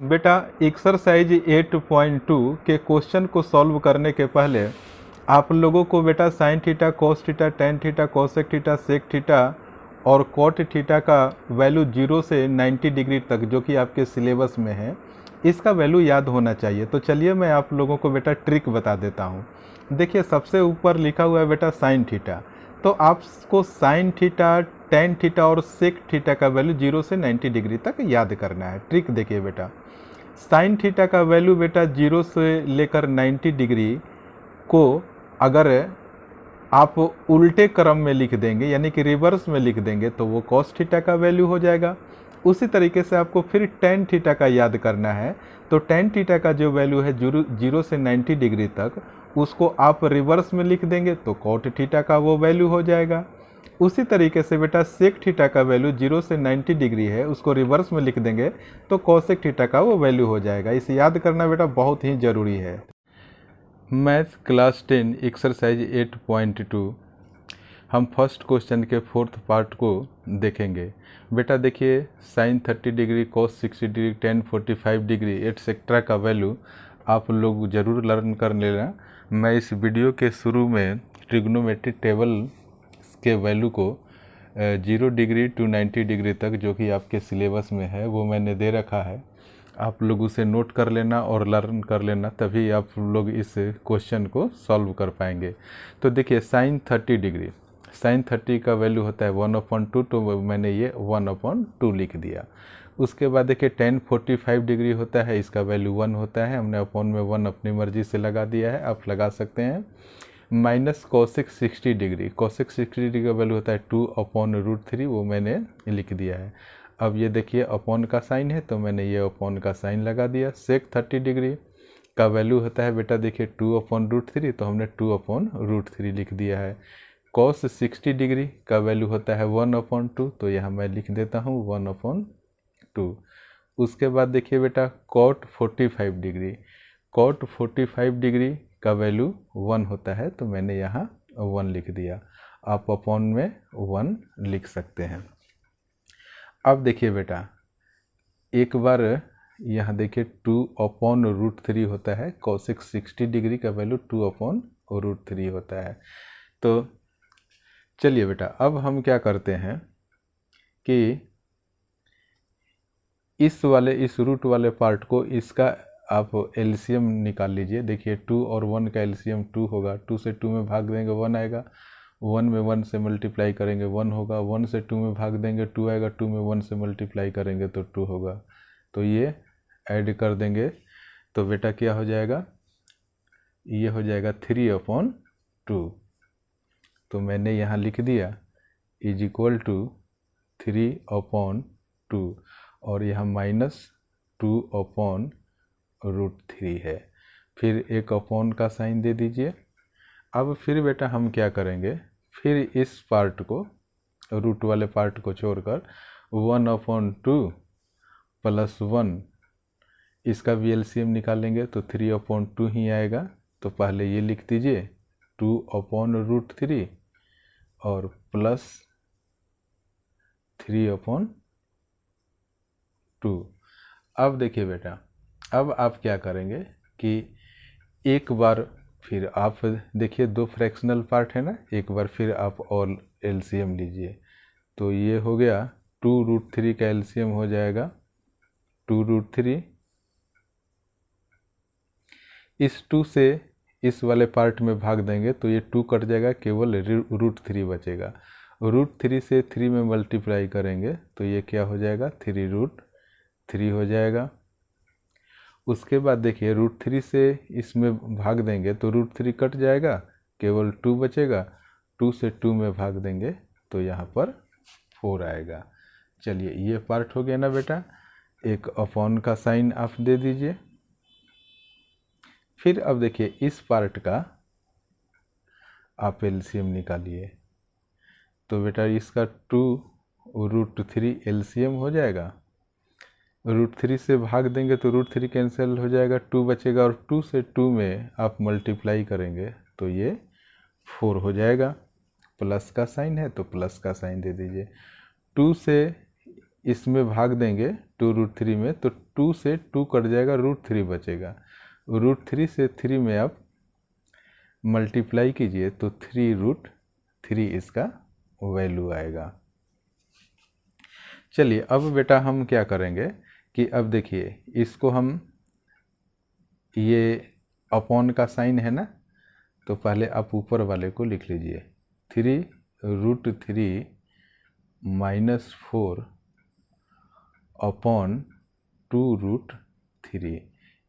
बेटा एक्सरसाइज 8.2 के क्वेश्चन को सॉल्व करने के पहले आप लोगों को बेटा sine theta, cos theta, tan theta, cosec theta, sec theta और कॉट थीटा का वैल्यू 0 से 90 डिग्री तक जो कि आपके सिलेबस में है, इसका वैल्यू याद होना चाहिए। तो चलिए मैं आप लोगों को बेटा ट्रिक बता देता हूँ। देखिए सबसे ऊपर लिखा हुआ है बेटा साइन थीटा, तो आपको साइन थीटा, टेन थीटा और सेक थीटा का वैल्यू 0 से 90 डिग्री तक याद करना है। ट्रिक देखिए बेटा, साइन थीटा का वैल्यू बेटा 0 से लेकर 90 डिग्री को अगर आप उल्टे क्रम में लिख देंगे यानी कि रिवर्स में लिख देंगे तो वो कॉस थीटा का वैल्यू हो जाएगा। उसी तरीके से आपको फिर टेन थीटा का याद करना है, तो टेन थीटा का जो वैल्यू है 0 से 90 डिग्री तक, उसको आप रिवर्स में लिख देंगे तो कॉट थीटा का वो वैल्यू हो जाएगा। उसी तरीके से बेटा सेक थीटा का वैल्यू 0 से 90 डिग्री है, उसको रिवर्स में लिख देंगे तो कॉसेक थीटा का वो वैल्यू हो जाएगा। इसे याद करना बेटा बहुत ही ज़रूरी है। मैथ क्लास 10 एक्सरसाइज 8.2 हम फर्स्ट क्वेश्चन के फोर्थ पार्ट को देखेंगे। बेटा देखिए साइन 30 डिग्री, कोस 60 डिग्री, टेन 45 डिग्री एटसेट्रा का वैल्यू आप लोग ज़रूर लर्न कर लेना। मैं इस वीडियो के शुरू में ट्रिग्नोमेट्रिक टेबल के वैल्यू को 0 डिग्री टू 90 डिग्री तक जो कि आपके सिलेबस में है वो मैंने दे रखा है। आप लोग उसे नोट कर लेना और लर्न कर लेना, तभी आप लोग इस क्वेश्चन को सॉल्व कर पाएंगे। तो देखिए साइन 30 डिग्री, साइन 30 का वैल्यू होता है 1/2, तो मैंने ये 1/2 लिख दिया। उसके बाद देखिए टेन 45 डिग्री होता है, इसका वैल्यू 1 होता है, हमने अपॉन में 1 अपनी मर्जी से लगा दिया है, आप लगा सकते हैं। Minus cosec 60 degree, cosec 60 degree का वैल्यू होता है 2/√3, वो मैंने लिख दिया है। अब ये देखिए अपॉन का साइन है तो मैंने ये अपॉन का साइन लगा दिया। सेक 30 डिग्री का वैल्यू होता है बेटा देखिए 2/√3, तो हमने 2/√3 लिख दिया है। कॉस 60 डिग्री का वैल्यू होता है 1/2, तो यहाँ मैं लिख देता हूँ 1/2। उसके बाद देखिए बेटा कॉट 45 डिग्री, कॉट 45 डिग्री का वैल्यू 1 होता है, तो मैंने यहाँ 1 लिख दिया। आप अपॉन में 1 लिख सकते हैं। अब देखिए बेटा एक बार यहाँ देखिए 2/√3 होता है, कोसेक 60 डिग्री का वैल्यू 2/√3 होता है। तो चलिए बेटा अब हम क्या करते हैं कि इस रूट वाले पार्ट को, इसका आप एलसीएम निकाल लीजिए। देखिए 2 और 1 का एलसीएम 2 होगा, 2 से 2 में भाग देंगे 1 आएगा, 1 में 1 से मल्टीप्लाई करेंगे 1 होगा, 1 से 2 में भाग देंगे 2 आएगा, 2 में 1 से मल्टीप्लाई करेंगे तो 2 होगा। तो ये ऐड कर देंगे तो बेटा क्या हो जाएगा, ये हो जाएगा 3/2। तो मैंने यहाँ लिख दिया इज इक्वल टू 3/2 और यहाँ -2/√3 है। फिर एक अपॉन का साइन दे दीजिए। अब फिर बेटा हम क्या करेंगे, फिर इस पार्ट को, रूट वाले पार्ट को छोड़कर 1/2 + 1, इसका भी एलसीएम निकालेंगे तो 3/2 ही आएगा। तो पहले ये लिख दीजिए 2/√3 और प्लस 3/2। अब देखिए बेटा अब आप क्या करेंगे कि एक बार फिर आप देखिए 2 फ्रैक्शनल पार्ट है ना, एक बार फिर आप और एलसीएम लीजिए। तो ये हो गया 2√3 का एलसीएम हो जाएगा 2√3। इस 2 से इस वाले पार्ट में भाग देंगे तो ये 2 कट जाएगा, केवल √3 बचेगा। √3 से 3 में मल्टीप्लाई करेंगे तो ये क्या हो जाएगा 3√3 हो जाएगा। उसके बाद देखिए √3 से इसमें भाग देंगे तो √3 कट जाएगा, केवल 2 बचेगा, 2 से 2 में भाग देंगे तो यहाँ पर 4 आएगा। चलिए ये पार्ट हो गया ना बेटा। एक अपॉन का साइन आप दे दीजिए। फिर अब देखिए इस पार्ट का आप एलसीएम निकालिए। तो बेटा इसका 2√3 एलसीएम हो जाएगा। √3 से भाग देंगे तो √3 कैंसिल हो जाएगा, 2 बचेगा और 2 से 2 में आप मल्टीप्लाई करेंगे तो ये 4 हो जाएगा। प्लस का साइन है तो प्लस का साइन दे दीजिए। 2 से इसमें भाग देंगे 2√3 में, तो 2 से 2 कट जाएगा, √3 बचेगा। √3 से 3 में आप मल्टीप्लाई कीजिए तो 3√3 इसका वैल्यू आएगा। चलिए अब बेटा हम क्या करेंगे कि अब देखिए इसको हम, ये अपॉन का साइन है ना, तो पहले आप ऊपर वाले को लिख लीजिए 3√3 -4 अपॉन 2√3।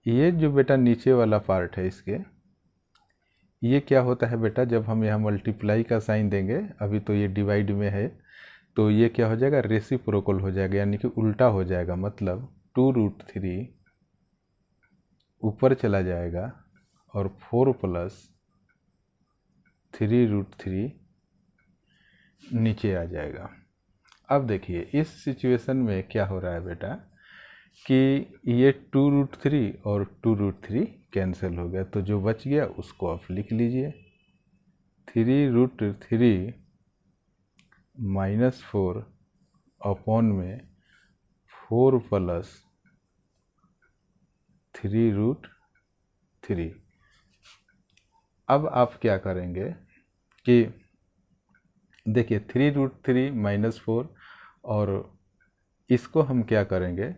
ये जो बेटा नीचे वाला पार्ट है इसके, ये क्या होता है बेटा, जब हम यहाँ मल्टीप्लाई का साइन देंगे, अभी तो ये डिवाइड में है, तो ये क्या हो जाएगा, रेसिप्रोकल हो जाएगा, यानी कि उल्टा हो जाएगा। मतलब 2√3 ऊपर चला जाएगा और 4 + 3√3 नीचे आ जाएगा। अब देखिए इस सिचुएशन में क्या हो रहा है बेटा कि ये 2√3 और 2√3 कैंसिल हो गया, तो जो बच गया उसको आप लिख लीजिए 3√3 -4 अपॉन में 4 + 3√3। अब आप क्या करेंगे कि देखिए 3√3 -4, और इसको हम क्या करेंगे,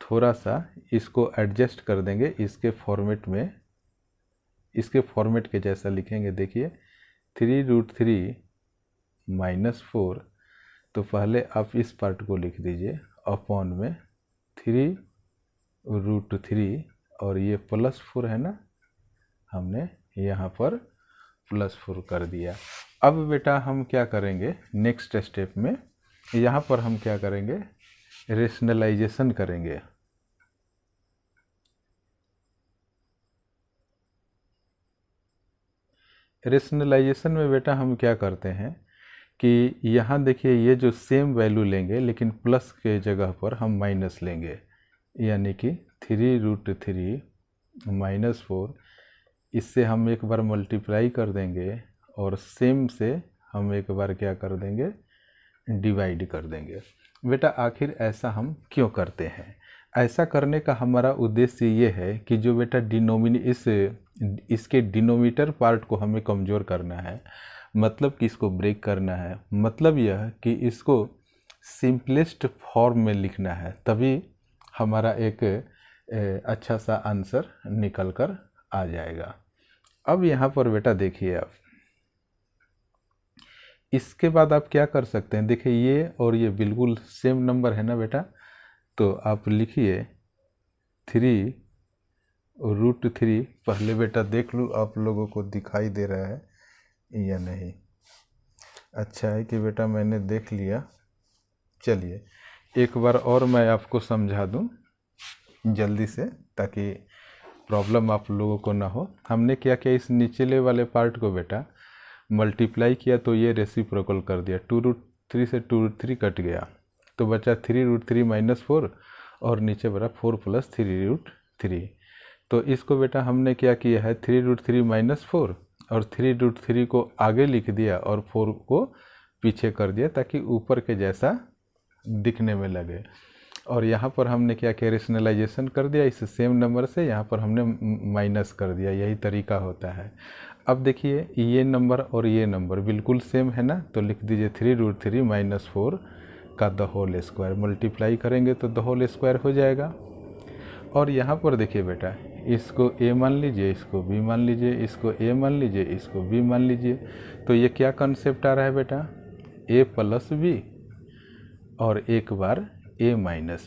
थोड़ा सा इसको एडजस्ट कर देंगे इसके फॉर्मेट में, इसके फॉर्मेट के जैसा लिखेंगे। देखिए 3√3 -4, तो पहले आप इस पार्ट को लिख दीजिए अपॉन में 3√3, और ये +4 है ना, हमने यहाँ पर +4 कर दिया। अब बेटा हम क्या करेंगे नेक्स्ट स्टेप में, यहाँ पर हम क्या करेंगे, रेशनलाइजेशन करेंगे। रेशनलाइजेशन में बेटा हम क्या करते हैं कि यहाँ देखिए ये जो सेम वैल्यू लेंगे, लेकिन प्लस के जगह पर हम माइनस लेंगे, यानी कि 3√3 -4, इससे हम एक बार मल्टीप्लाई कर देंगे और सेम से हम एक बार क्या कर देंगे, डिवाइड कर देंगे। बेटा आखिर ऐसा हम क्यों करते हैं? ऐसा करने का हमारा उद्देश्य ये है कि जो बेटा इसके डिनोमिनेटर पार्ट को हमें कमज़ोर करना है, मतलब कि इसको ब्रेक करना है, मतलब यह कि इसको सिंपलेस्ट फॉर्म में लिखना है, तभी हमारा एक अच्छा सा आंसर निकल कर आ जाएगा। अब यहाँ पर बेटा देखिए आप, इसके बाद आप क्या कर सकते हैं, देखिए ये और ये बिल्कुल सेम नंबर है ना बेटा, तो आप लिखिए 3√3। पहले बेटा देख लूँ आप लोगों को दिखाई दे रहा है या नहीं। अच्छा है कि बेटा मैंने देख लिया। चलिए एक बार और मैं आपको समझा दूं जल्दी से, ताकि प्रॉब्लम आप लोगों को ना हो। हमने क्या किया, इस निचले वाले पार्ट को बेटा मल्टीप्लाई किया तो ये रेसिप्रोकल कर दिया, 2√3 से 2√3 कट गया, तो बचा 3√3 -4, और नीचे बड़ा 4 + 3√3। तो इसको बेटा हमने क्या किया है, 3√3 -4 और 3√3 को आगे लिख दिया और 4 को पीछे कर दिया, ताकि ऊपर के जैसा दिखने में लगे। और यहाँ पर हमने क्या किया, रेशनलाइजेशन कर दिया, इस सेम नंबर से यहाँ पर हमने माइनस कर दिया। यही तरीका होता है। अब देखिए ये नंबर और ये नंबर बिल्कुल सेम है ना, तो लिख दीजिए 3√3 -4 का द होल स्क्वायर, मल्टीप्लाई करेंगे तो द होल स्क्वायर हो जाएगा। और यहाँ पर देखिए बेटा, इसको a मान लीजिए, इसको b मान लीजिए, इसको a मान लीजिए, इसको b मान लीजिए। तो ये क्या कंसेप्ट आ रहा है बेटा, a + b और एक बार a -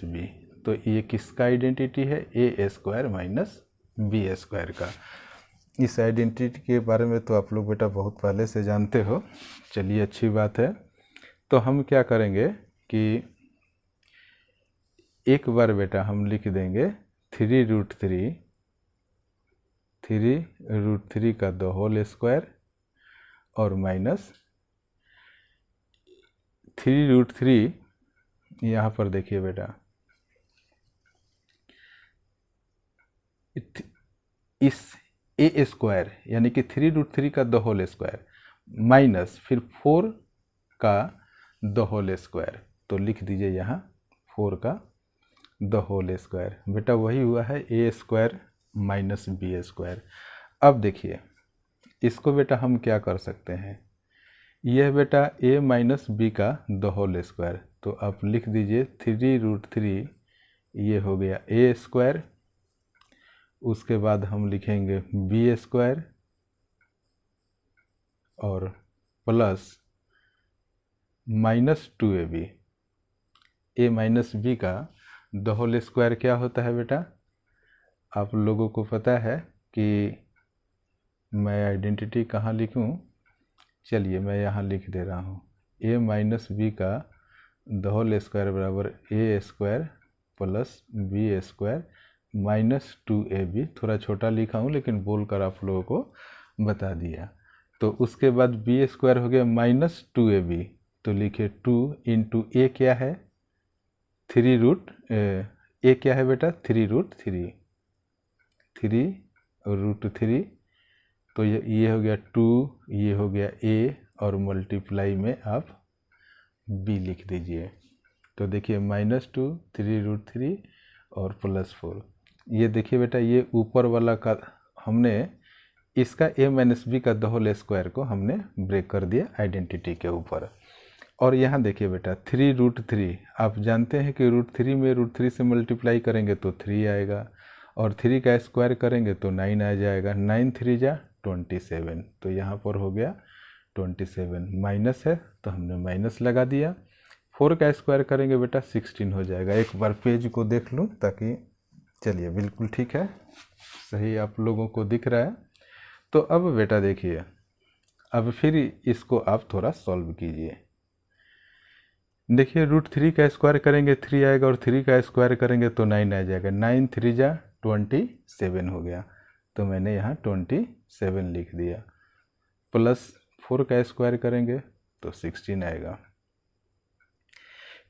b। तो ये किसका आइडेंटिटी है, a² - b² का। इस आइडेंटिटी के बारे में तो आप लोग बेटा बहुत पहले से जानते हो। चलिए अच्छी बात है। तो हम क्या करेंगे कि एक बार बेटा हम लिख देंगे 3√3 का द होल स्क्वायर और माइनस 3√3, यहाँ पर देखिए बेटा इस a² यानी कि 3√3 का द होल स्क्वायर माइनस फिर 4 का द होल स्क्वायर, तो लिख दीजिए यहाँ 4 का द होल स्क्वायर। बेटा वही हुआ है ए स्क्वायर माइनस बी स्क्वायर। अब देखिए इसको बेटा हम क्या कर सकते हैं, यह बेटा a माइनस बी का द होल स्क्वायर, तो आप लिख दीजिए 3√3, ये हो गया a स्क्वायर। उसके बाद हम लिखेंगे बी स्क्वायर और plus -2ab। a minus b का द होल स्क्वायर क्या होता है बेटा, आप लोगों को पता है कि मैं आइडेंटिटी कहाँ लिखूं, चलिए मैं यहाँ लिख दे रहा हूँ, a माइनस बी का द होल स्क्वायर बराबर a square plus b square -2ab। थोड़ा छोटा लिखा हूँ लेकिन बोलकर आप लोगों को बता दिया। तो उसके बाद बी स्क्वायर हो गया -2ab, तो लिखे 2 इंटू ए क्या है 3√, ए क्या है बेटा 3√3, 3√3, तो ये हो गया 2, ये हो गया a और मल्टीप्लाई में आप b लिख दीजिए। तो देखिए -2, 3√3 और +4। ये देखिए बेटा ये ऊपर वाला का हमने इसका a माइनस बी का द होल स्क्वायर को हमने ब्रेक कर दिया आइडेंटिटी के ऊपर। और यहाँ देखिए बेटा 3√3, आप जानते हैं कि √3 में √3 से मल्टीप्लाई करेंगे तो 3 आएगा, और 3 का स्क्वायर करेंगे तो 9 आ जाएगा, 9 3 जा 27, तो यहाँ पर हो गया 27। माइनस है तो हमने माइनस लगा दिया, 4 का स्क्वायर करेंगे बेटा 16 हो जाएगा। एक बार पेज को देख लूँ ताकि, चलिए बिल्कुल ठीक है, सही आप लोगों को दिख रहा है। तो अब बेटा देखिए, अब फिर इसको आप थोड़ा सॉल्व कीजिए। देखिए √3 का स्क्वायर करेंगे 3 आएगा, और 3 का स्क्वायर करेंगे तो 9 आ जाएगा, 9 3 जा 27 हो गया, तो मैंने यहाँ 27 लिख दिया। प्लस 4 का स्क्वायर करेंगे तो 16 आएगा।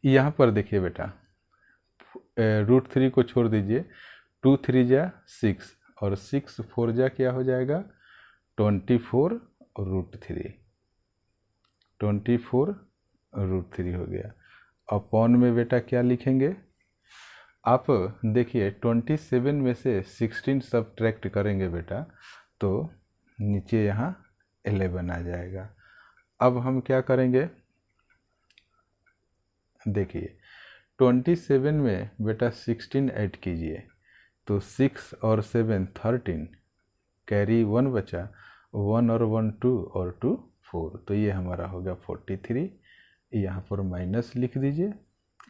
यहाँ पर देखिए बेटा √3 को छोड़ दीजिए, 2 3 जा 6 और 6 4 जा क्या हो जाएगा 24√3, 24√3 हो गया। अपॉन में बेटा क्या लिखेंगे, आप देखिए 27 में से 16 सब्ट्रैक्ट करेंगे बेटा तो नीचे यहाँ 11 आ जाएगा। अब हम क्या करेंगे, देखिए 27 में बेटा 16 ऐड कीजिए तो 6 और 7 13, कैरी 1 बचा, 1 और 1 2 और 2 4, तो ये हमारा हो गया 43। यहाँ पर माइनस लिख दीजिए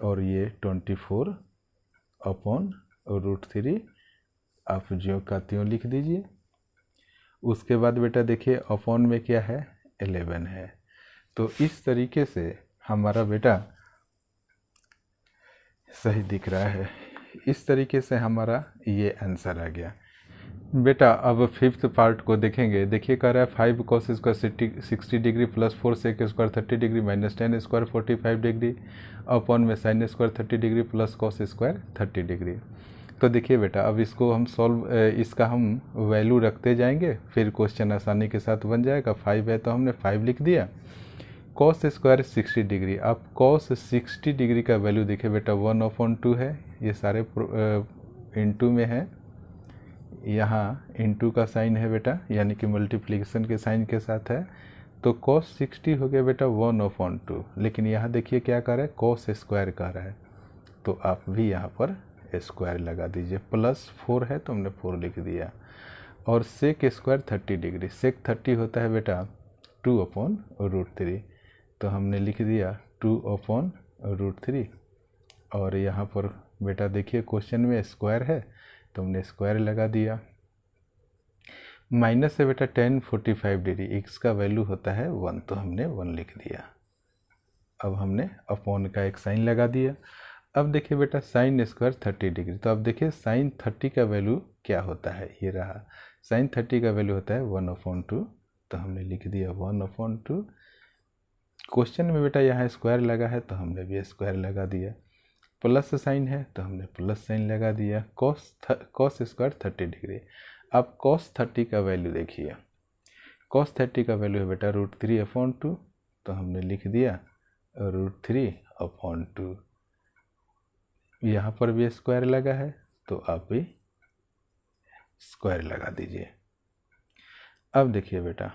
और ये 24 अपॉन √3 आप ज्यों का त्यों लिख दीजिए। उसके बाद बेटा देखिए अपॉन में क्या है 11 है, तो इस तरीके से हमारा बेटा सही दिख रहा है, इस तरीके से हमारा ये आंसर आ गया। बेटा अब फिफ्थ पार्ट को देखेंगे। देखिए कह रहा है 5 cos square 60 degree plus 4 sec square 30 degree minus 10 square 45 degree upon में sine square 30 degree plus cos square 30 degree. तो देखिए बेटा अब इसको हम सॉल्व, इसका हम वैल्यू रखते जाएंगे, फिर क्वेश्चन आसानी के साथ बन जाएगा। 5 है तो हमने 5 लिख दिया, कॉस स्क्वायर 60 डिग्री, आप कॉस 60 डिग्री का वैल्यू देखिए बेटा 1/2 है, ये सारे इंटू में है, यहाँ इंटू का साइन है बेटा, यानी कि मल्टीप्लिकेशन के साइन के साथ है, तो कॉस 60 हो गया बेटा 1/2। लेकिन यहाँ देखिए क्या कर रहा है, कॉस स्क्वायर कर रहा है, तो आप भी यहाँ पर स्क्वायर लगा दीजिए। प्लस 4 है तो हमने 4 लिख दिया, और सेक स्क्वायर 30 डिग्री, सेक 30 होता है बेटा 2/√3, तो हमने लिख दिया 2/√3। और यहाँ पर बेटा देखिए क्वेश्चन में स्क्वायर है तो हमने स्क्वायर लगा दिया। माइनस है बेटा 10 45 डिग्री, एक्स का वैल्यू होता है 1, तो हमने 1 लिख दिया। अब हमने अपॉन का एक साइन लगा दिया। अब देखिए बेटा साइन स्क्वायर 30 डिग्री, तो अब देखिए साइन 30 का वैल्यू क्या होता है, ये रहा, साइन 30 का वैल्यू होता है 1/2, तो हमने लिख दिया 1/2। क्वेश्चन में बेटा यहाँ स्क्वायर लगा है तो हमने भी स्क्वायर लगा दिया, प्लस साइन है तो हमने प्लस साइन लगा दिया। कॉस स्क्वायर 30 डिग्री, अब कॉस 30 का वैल्यू देखिए, कॉस 30 का वैल्यू है बेटा √3/2, तो हमने लिख दिया √3/2। यहाँ पर भी स्क्वायर लगा है तो आप भी स्क्वायर लगा दीजिए। अब देखिए बेटा,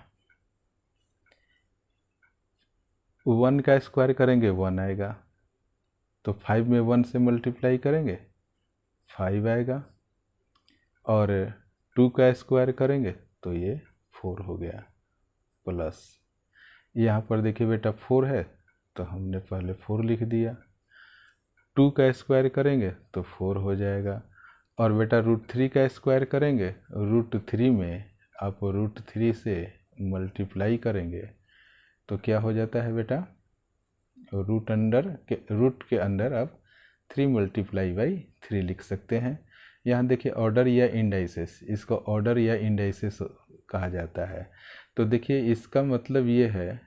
1 का स्क्वायर करेंगे 1 आएगा, तो 5 में 1 से मल्टीप्लाई करेंगे 5 आएगा, और 2 का स्क्वायर करेंगे तो ये 4 हो गया, प्लस यहाँ पर देखिए बेटा 4 है तो हमने पहले 4 लिख दिया, 2 का स्क्वायर करेंगे तो 4 हो जाएगा, और बेटा √3 का स्क्वायर करेंगे, √3 में आप √3 से मल्टीप्लाई करेंगे तो क्या हो जाता है बेटा, रूट के अंदर आप 3 मल्टीप्लाई बाई 3 लिख सकते हैं। यहाँ देखिए ऑर्डर या इंडाइसेस, इसको ऑर्डर या इंडाइसेस कहा जाता है। तो देखिए इसका मतलब ये है,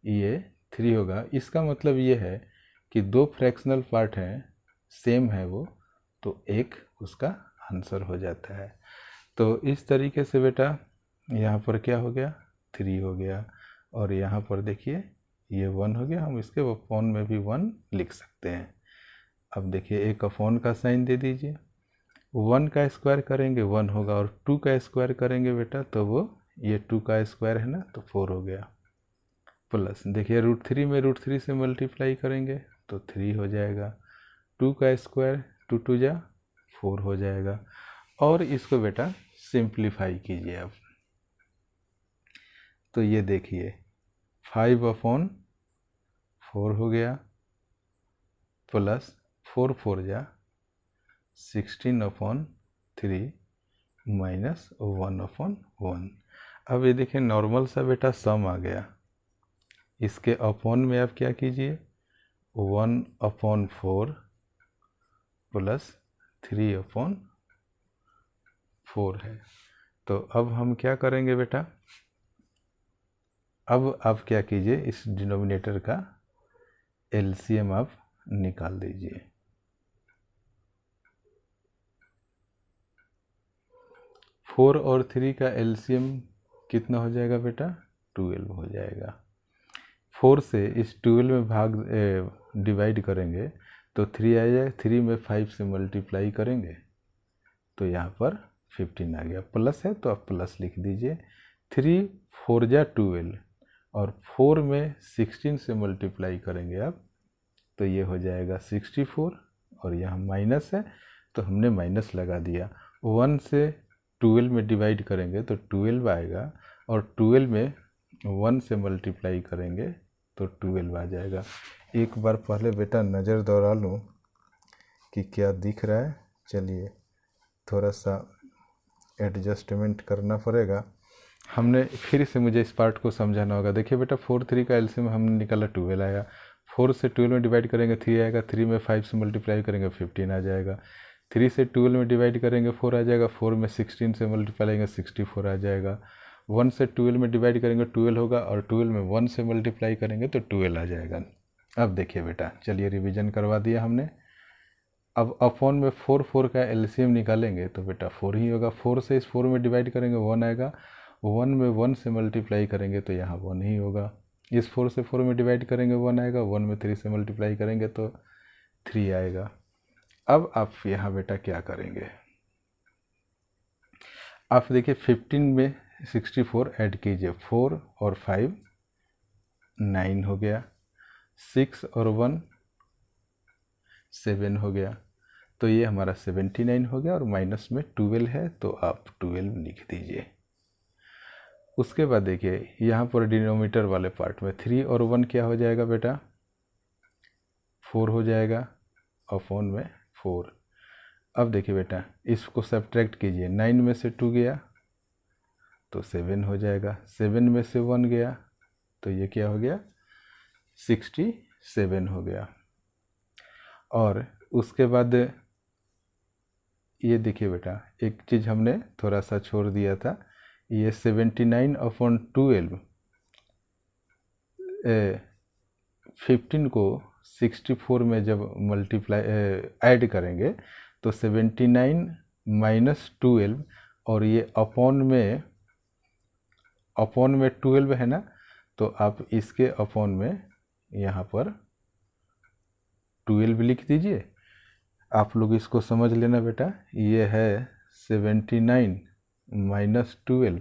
ये 3 होगा, इसका मतलब ये है कि 2 फ्रैक्शनल पार्ट हैं, सेम है वो, तो एक उसका आंसर हो जाता है। तो इस तरीके से बेटा यहाँ पर क्या हो गया, 3 हो गया, और यहाँ पर देखिए ये 1 हो गया, हम इसके अपॉन में भी 1 लिख सकते हैं। अब देखिए एक अपॉन का साइन दे दीजिए, 1 का स्क्वायर करेंगे 1 होगा, और 2 का स्क्वायर करेंगे बेटा तो वो ये 2 का स्क्वायर है ना, तो 4 हो गया, प्लस देखिए √3 में √3 से मल्टीप्लाई करेंगे तो 3 हो जाएगा, 2 का स्क्वायर 2 2 जा 4 हो जाएगा। और इसको बेटा सिंप्लीफाई कीजिए अब, तो ये देखिए 5/4 हो गया, प्लस 4 4 जा 16/3 माइनस 1/1। अब ये देखिए नॉर्मल सा बेटा सम आ गया, इसके अपॉन में आप क्या कीजिए, 1/4 प्लस 3/4 है। तो अब हम क्या करेंगे बेटा, अब आप क्या कीजिए, इस डिनोमिनेटर का एलसीएम आप निकाल दीजिए। 4 और 3 का एलसीएम कितना हो जाएगा बेटा, 12 हो जाएगा। 4 से इस 12 में डिवाइड करेंगे तो 3 आ जाएगा, 3 में 5 से मल्टीप्लाई करेंगे तो यहाँ पर 15 आ गया, प्लस है तो आप प्लस लिख दीजिए। 3 4 जा 12, और 4 में 16 से मल्टीप्लाई करेंगे आप तो ये हो जाएगा 64, और यहाँ माइनस है तो हमने माइनस लगा दिया। 1 से 12 में डिवाइड करेंगे तो 12 आएगा, और 12 में 1 से मल्टीप्लाई करेंगे तो 12 आ जाएगा। एक बार पहले बेटा नज़र दौड़ा लूँ कि क्या दिख रहा है, चलिए थोड़ा सा एडजस्टमेंट करना पड़ेगा, हमने फिर से मुझे इस पार्ट को समझाना होगा। देखिए बेटा 4 3 का एलसीएम हमने निकाला 12 आया, 4 से 12 में डिवाइड करेंगे 3 आएगा, 3 में 5 से मल्टीप्लाई करेंगे 15 आ जाएगा, 3 से 12 में डिवाइड करेंगे 4 आ जाएगा, 4 में 16 से मल्टीप्लाई करेंगे 64 आ जाएगा, 1 से 12 में डिवाइड करेंगे 12 होगा, और 12 में 1 से मल्टीप्लाई करेंगे तो 12 आ जाएगा। अब देखिए बेटा, चलिए रिवीजन करवा दिया हमने। अब अपॉन में 4 4 का एलसीएम निकालेंगे तो बेटा 4 ही होगा, 4 से इस 4 में डिवाइड करेंगे 1 आएगा, 1 में 1 से मल्टीप्लाई करेंगे तो यहाँ 1 ही होगा, इस 4 से 4 में डिवाइड करेंगे 1 आएगा, 1 में 3 से मल्टीप्लाई करेंगे तो 3 आएगा। अब आप यहाँ बेटा क्या करेंगे, आप देखिए 15 में 64 ऐड कीजिए, 4 और 5 9 हो गया, 6 और 1 7 हो गया, तो ये हमारा 79 हो गया, और माइनस में 12 है तो आप 12 लिख दीजिए। उसके बाद देखिए यहाँ पर डिनोमिनेटर वाले पार्ट में 3 और 1 क्या हो जाएगा बेटा, 4 हो जाएगा, अपॉन में 4। अब देखिए बेटा इसको सब्ट्रैक्ट कीजिए, 9 में से 2 गया तो 7 हो जाएगा, 7 में से 1 गया तो ये क्या हो गया, 67 हो गया। और उसके बाद ये देखिए बेटा एक चीज़ हमने थोड़ा सा छोड़ दिया था, ये 79/12 15 को 64 में जब मल्टीप्लाई ऐड करेंगे तो 79 माइनस 12, और ये अपॉन में 12 है ना, तो आप इसके अपॉन में यहाँ पर 12 लिख दीजिए, आप लोग इसको समझ लेना बेटा, ये है 79 माइनस 12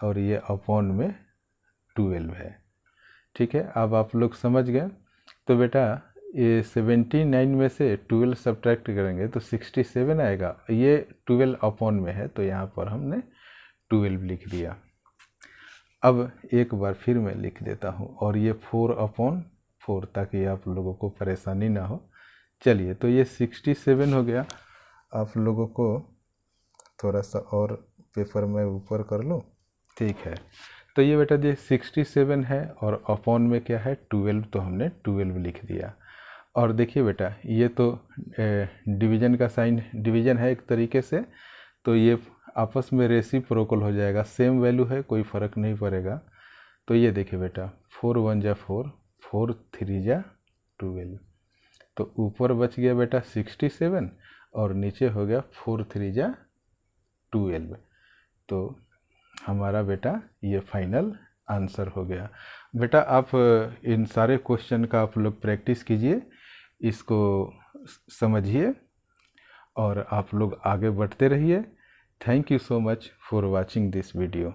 और ये अपॉन में 12 है। ठीक है, अब आप लोग समझ गए। तो बेटा ये 79 में से 12 सब्ट्रैक्ट करेंगे तो 67 आएगा। ये 12 अपॉन में है तो यहाँ पर हमने 12 लिख दिया। अब एक बार फिर मैं लिख देता हूँ, और ये 4/4 ताकि आप लोगों को परेशानी ना हो। चलिए, तो ये 67 हो गया। आप लोगों को थोड़ा सा और पेपर में ऊपर कर लूँ, ठीक है। तो ये बेटा ये 67 है और अपॉन में क्या है 12, तो हमने 12 लिख दिया। और देखिए बेटा, ये तो डिवीजन का साइन, डिवीजन है एक तरीके से, तो ये आपस में रेसिप्रोकल हो जाएगा, सेम वैल्यू है, कोई फ़र्क नहीं पड़ेगा। तो ये देखिए बेटा, 4 1 जा 4, 4 3 जा 12, तो ऊपर बच गया बेटा 67 और नीचे हो गया 4 3 जा 12। तो हमारा बेटा ये फाइनल आंसर हो गया। बेटा आप इन सारे क्वेश्चन का आप लोग प्रैक्टिस कीजिए, इसको समझिए और आप लोग आगे बढ़ते रहिए। Thank you so much for watching this video.